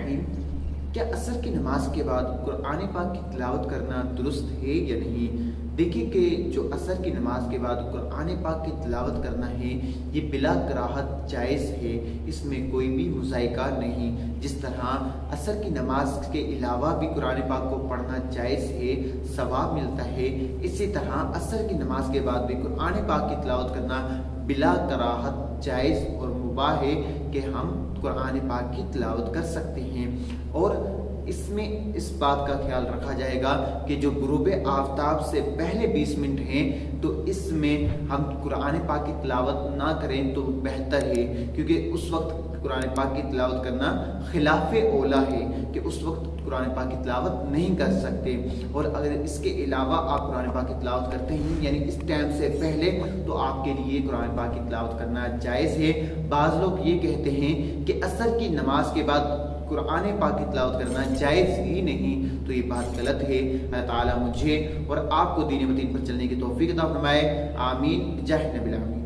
الرحیم۔ کیا عصر کی نماز کے بعد قرآن پاک کی تلاوت کرنا درست ہے یا نہیں؟ دیکھیں کہ جو عصر کی نماز کے بعد قرآن پاک کی تلاوت کرنا ہے یہ بلا کراہت جائز ہے، اس میں کوئی بھی مذائقہ نہیں۔ جس طرح عصر کی نماز کے علاوہ بھی قرآن پاک کو پڑھنا جائز ہے، ثواب ملتا ہے، اسی طرح عصر کی نماز کے بعد بھی قرآن پاک کی تلاوت کرنا بلا کراہت جائز اور مباح ہے کہ ہم قرآن پاک کی تلاوت کر سکتے ہیں۔ اور اس میں اس بات کا خیال رکھا جائے گا کہ جو غروب آفتاب سے پہلے 20 منٹ ہیں تو اس میں ہم قرآن پاک کی تلاوت نہ کریں تو بہتر ہے، کیونکہ اس وقت قرآن پاک کی تلاوت کرنا خلاف اولا ہے کہ اس وقت قرآن پاک کی تلاوت نہیں کر سکتے۔ اور اگر اس کے علاوہ آپ قرآن پاک کی تلاوت کرتے ہیں یعنی اس ٹائم سے پہلے تو آپ کے لیے قرآن پاک کی تلاوت کرنا جائز ہے۔ بعض لوگ یہ کہتے ہیں کہ عصر کی نماز کے بعد قرآن پاک کی تلاوت کرنا جائز ہی نہیں، تو یہ بات غلط ہے۔ اللہ تعالیٰ مجھے اور آپ کو دین متین پر چلنے کی توفیق عطا فرمائے، آمین، جاہ نبی العالمین۔